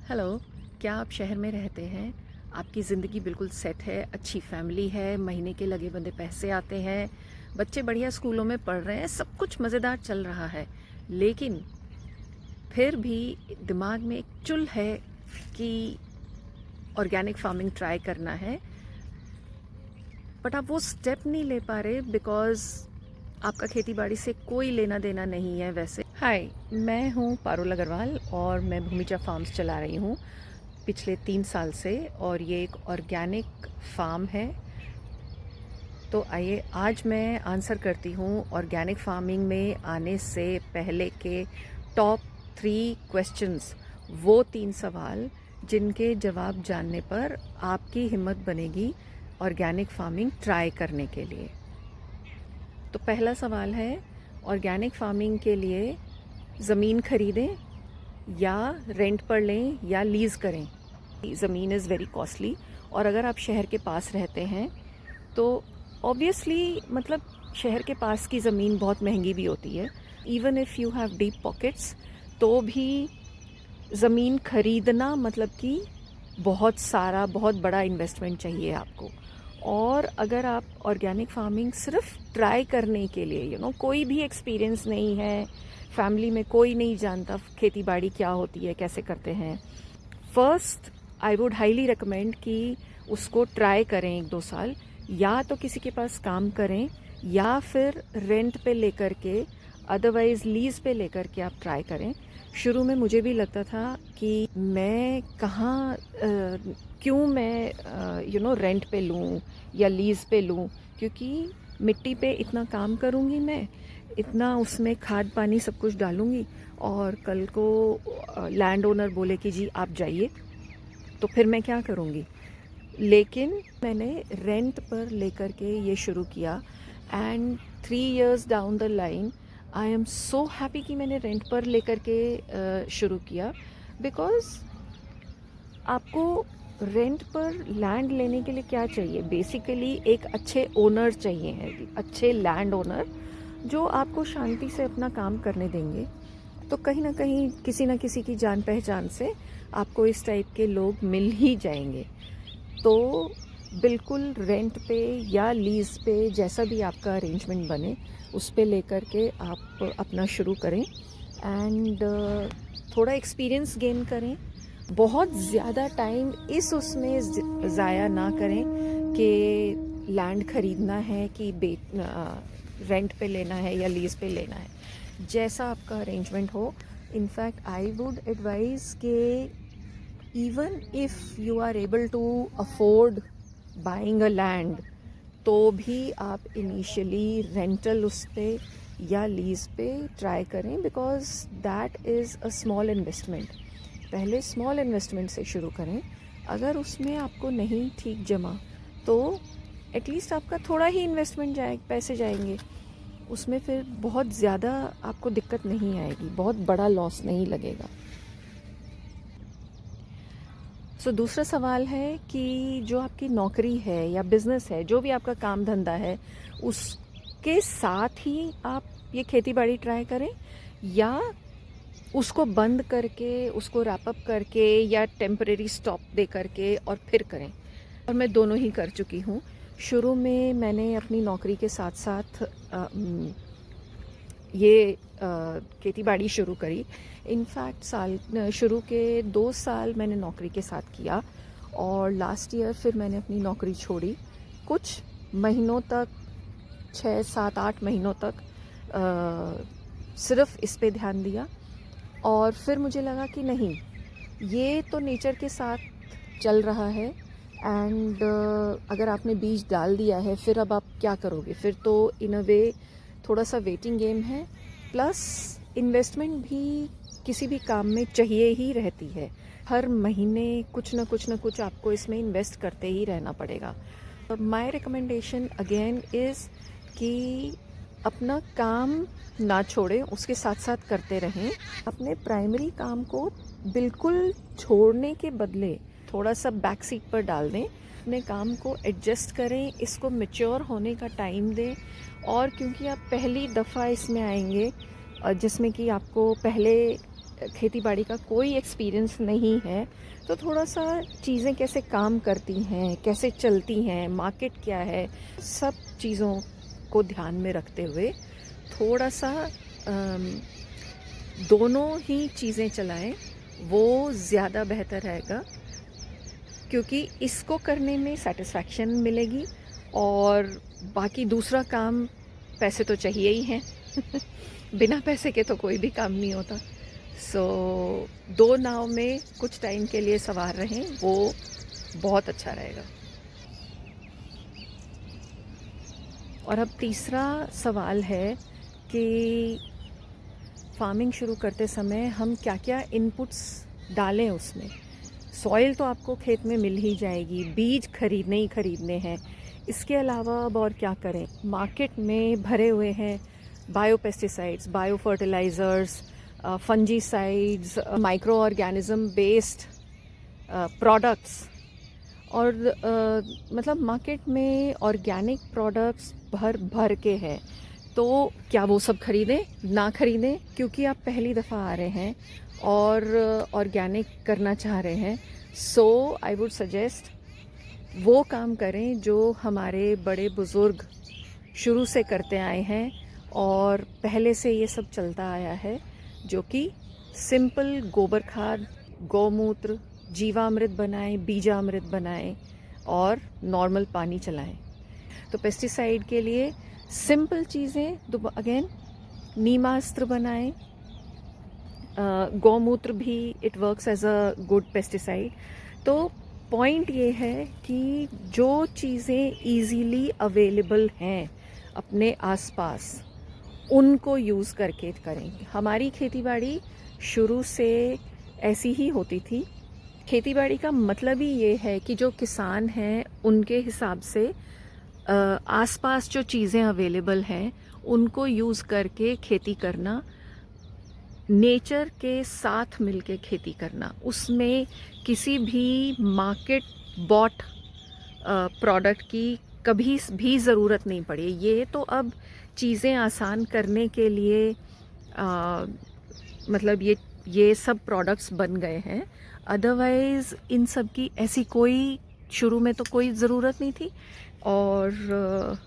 Hello, क्या आप शहर में रहते हैं? आपकी ज़िंदगी बिल्कुल सेट है, अच्छी फैमिली है, महीने के लगे बंधे पैसे आते हैं, बच्चे बढ़िया स्कूलों में पढ़ रहे हैं, सब कुछ मज़ेदार चल रहा है। लेकिन फिर भी दिमाग में एक चुल है कि ऑर्गेनिक फार्मिंग ट्राई करना है, बट आप वो स्टेप नहीं ले पा रहे बिकॉज़ आपका खेती-बाड़ी से कोई लेना-देना नहीं है वैसे। हाय, मैं हूँ पारुल अग्रवाल और मैं भूमिजा फार्म्स चला रही हूँ पिछले 3 साल से, और ये एक ऑर्गेनिक फार्म है। तो आइए आज मैं आंसर करती हूँ ऑर्गेनिक फार्मिंग में आने से पहले के टॉप 3 क्वेश्चंस, वो 3 सवाल जिनके जवाब जानने पर आपकी हिम्मत बनेगी ऑर्गेनिक फार्मिंग ट्राई करने के लिए। तो पहला सवाल है, ऑर्गेनिक फार्मिंग के लिए ज़मीन खरीदें या रेंट पर लें या लीज़ करें? ज़मीन इज़ वेरी कॉस्टली, और अगर आप शहर के पास रहते हैं तो ऑब्वियसली मतलब शहर के पास की ज़मीन बहुत महंगी भी होती है। Even if you have deep pockets तो भी ज़मीन खरीदना मतलब कि बहुत बड़ा इन्वेस्टमेंट चाहिए आपको। और अगर आप ऑर्गेनिक फार्मिंग सिर्फ ट्राई करने के लिए कोई भी एक्सपीरियंस नहीं है, फैमिली में कोई नहीं जानता खेती बाड़ी क्या होती है, कैसे करते हैं, first I would highly recommend कि उसको ट्राई करें 1-2 साल, या तो किसी के पास काम करें या फिर रेंट पे लेकर के, अदरवाइज़ लीज़ पे लेकर के आप ट्राई करें। शुरू में मुझे भी लगता था कि मैं कहाँ क्यों मैं रेंट पे लूँ या लीज़ पे लूँ, क्योंकि मिट्टी पे इतना काम करूँगी मैं, इतना उसमें खाद पानी सब कुछ डालूँगी, और कल को लैंड ओनर बोले कि जी आप जाइए, तो फिर मैं क्या करूँगी। लेकिन मैंने रेंट पर लेकर के ये शुरू किया, and 3 years down the line I am so happy कि मैंने रेंट पर लेकर के शुरू किया। बिकॉज़ आपको रेंट पर लैंड लेने के लिए क्या चाहिए, बेसिकली एक अच्छे ओनर चाहिए हैं, अच्छे लैंड ओनर जो आपको शांति से अपना काम करने देंगे। तो कहीं ना कहीं किसी न किसी की जान पहचान से आपको इस टाइप के लोग मिल ही जाएंगे। तो बिल्कुल रेंट पे या लीज़ पे, जैसा भी आपका अरेंजमेंट बने, उस पे लेकर के आप अपना शुरू करें, एंड थोड़ा एक्सपीरियंस गेन करें। बहुत ज़्यादा टाइम इस उसमें ज़ाया ना करें कि लैंड ख़रीदना है कि रेंट पे लेना है या लीज़ पे लेना है, जैसा आपका अरेंजमेंट हो। इनफैक्ट आई वुड एडवाइज़ के even if you are able to afford buying a land, तो भी आप इनिशियली रेंटल उस पे या लीज़ पे ट्राई करें, because that is a small investment. पहले स्मॉल इन्वेस्टमेंट से शुरू करें। अगर उसमें आपको नहीं ठीक जमा तो एटलीस्ट आपका थोड़ा ही इन्वेस्टमेंट पैसे जाएंगे उसमें, फिर बहुत ज़्यादा आपको दिक्कत नहीं आएगी, बहुत बड़ा लॉस नहीं लगेगा। सो दूसरा सवाल है कि जो आपकी नौकरी है या बिज़नेस है, जो भी आपका काम धंधा है, उसके साथ ही आप ये खेती बाड़ी ट्राई करें, या उसको बंद करके, उसको रैप अप करके, या टेम्परेरी स्टॉप दे करके और फिर करें। और मैं दोनों ही कर चुकी हूँ। शुरू में मैंने अपनी नौकरी के साथ साथ ये खेती बाड़ी शुरू करी। इनफैक्ट शुरू के 2 साल मैंने नौकरी के साथ किया, और लास्ट ईयर फिर मैंने अपनी नौकरी छोड़ी। कुछ महीनों तक, 6-7-8 महीनों तक सिर्फ इस पे ध्यान दिया, और फिर मुझे लगा कि नहीं, ये तो नेचर के साथ चल रहा है, एंड अगर आपने बीज डाल दिया है, फिर अब आप क्या करोगे। फिर तो इन अ वे थोड़ा सा वेटिंग गेम है, प्लस इन्वेस्टमेंट भी किसी भी काम में चाहिए ही रहती है। हर महीने कुछ ना कुछ आपको इसमें इन्वेस्ट करते ही रहना पड़ेगा। माय रिकमेंडेशन अगेन इज़ कि अपना काम ना छोड़ें, उसके साथ साथ करते रहें। अपने प्राइमरी काम को बिल्कुल छोड़ने के बदले थोड़ा सा बैक सीट पर डाल दें, अपने काम को एडजस्ट करें, इसको मैच्योर होने का टाइम दें। और क्योंकि आप पहली दफ़ा इसमें आएंगे जिसमें कि आपको पहले खेती बाड़ी का कोई एक्सपीरियंस नहीं है, तो थोड़ा सा चीज़ें कैसे काम करती हैं, कैसे चलती हैं, मार्केट क्या है, सब चीज़ों को ध्यान में रखते हुए थोड़ा सा दोनों ही चीज़ें चलाएं, वो ज़्यादा बेहतर रहेगा, क्योंकि इसको करने में सेटिस्फैक्शन मिलेगी और बाकी दूसरा काम पैसे तो चाहिए ही हैं बिना पैसे के तो कोई भी काम नहीं होता। सो दो नाव में कुछ टाइम के लिए सवार रहें, वो बहुत अच्छा रहेगा। और अब तीसरा सवाल है कि फार्मिंग शुरू करते समय हम क्या क्या इनपुट्स डालें उसमें। सॉइल तो आपको खेत में मिल ही जाएगी, बीज खरीदने ही खरीदने हैं। इसके अलावा अब और क्या करें, मार्केट में भरे हुए हैं bio pesticides, bio fertilizers, fungicides, micro organism based products. और मतलब मार्केट में ऑर्गेनिक प्रोडक्ट्स भर भर के हैं, तो क्या वो सब खरीदें? ना खरीदें, क्योंकि आप पहली दफ़ा आ रहे हैं और ऑर्गेनिक करना चाह रहे हैं। सो आई वुड सजेस्ट वो काम करें जो हमारे बड़े बुज़ुर्ग शुरू से करते आए हैं और पहले से ये सब चलता आया है, जो कि सिंपल गोबर खाद, गौमूत्र, जीवामृत बनाएं, बीजामृत बनाएं और नॉर्मल पानी चलाएं। तो पेस्टिसाइड के लिए सिंपल चीज़ें, तो अगेन नीमास्त्र बनाएं, गौमूत्र भी it works as a good pesticide. तो पॉइंट ये है कि जो चीज़ें इजीली अवेलेबल हैं अपने आसपास, उनको यूज़ करके करें। हमारी खेतीबाड़ी शुरू से ऐसी ही होती थी। खेतीबाड़ी का मतलब ही ये है कि जो किसान हैं उनके हिसाब से आसपास जो चीज़ें अवेलेबल हैं उनको यूज़ करके खेती करना, नेचर के साथ मिलके खेती करना, उसमें किसी भी मार्केट बॉट प्रोडक्ट की कभी भी ज़रूरत नहीं पड़ी। ये तो अब चीज़ें आसान करने के लिए मतलब ये सब प्रोडक्ट्स बन गए हैं। अदरवाइज़ इन सब की ऐसी कोई शुरू में तो कोई ज़रूरत नहीं थी। और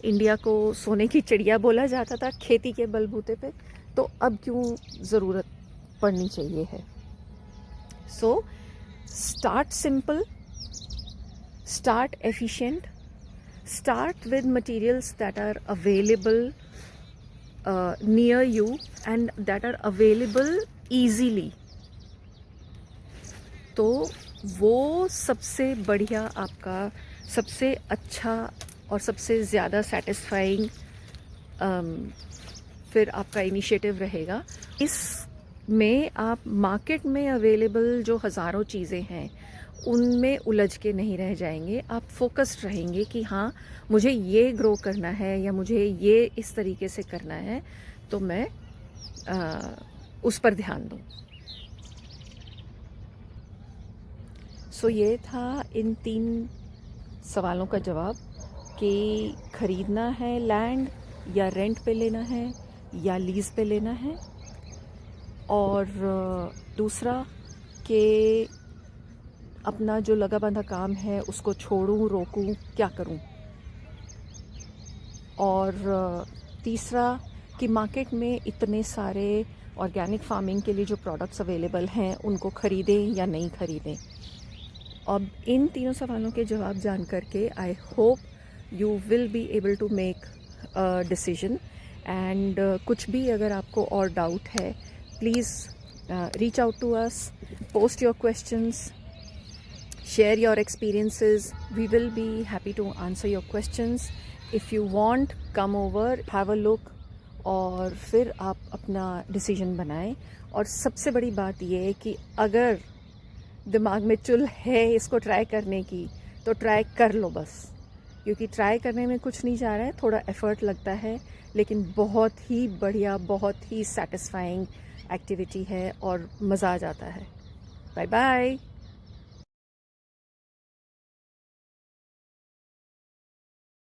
इंडिया को सोने की चिड़िया बोला जाता था खेती के बलबूते पे, तो अब क्यों ज़रूरत पड़नी चाहिए है। So start simple, start efficient, start with materials that are available near you and that are available easily। तो वो सबसे बढ़िया, आपका सबसे अच्छा और सबसे ज़्यादा सेटिस्फाइंग फिर आपका इनिशिएटिव रहेगा। इसमें आप मार्केट में अवेलेबल जो हज़ारों चीज़ें हैं उनमें उलझ के नहीं रह जाएंगे। आप फोकस्ड रहेंगे कि हाँ, मुझे ये ग्रो करना है या मुझे ये इस तरीके से करना है, तो मैं उस पर ध्यान दूँ। सो ये था इन 3 सवालों का जवाब कि ख़रीदना है लैंड या रेंट पे लेना है या लीज़ पे लेना है, और दूसरा कि अपना जो लगा बंधा काम है उसको छोड़ूं, रोकूं, क्या करूं, और तीसरा कि मार्केट में इतने सारे ऑर्गेनिक फार्मिंग के लिए जो प्रोडक्ट्स अवेलेबल हैं उनको ख़रीदें या नहीं ख़रीदें। अब इन 3 सवालों के जवाब जान करके I hope you will be able to make a decision. And कुछ भी अगर आपको और डाउट है, please reach out to us, post your questions, share your experiences. We will be happy to answer your questions. If you want, come over, have a look, और फिर आप अपना डिसीजन बनाएं। और सबसे बड़ी बात ये है कि अगर दिमाग में चुल है इसको ट्राई करने की, तो ट्राई कर लो बस, क्योंकि ट्राई करने में कुछ नहीं जा रहा है, थोड़ा एफ़र्ट लगता है, लेकिन बहुत ही बढ़िया, बहुत ही सेटिस्फाइंग एक्टिविटी है और मज़ा आ जाता है। Bye bye.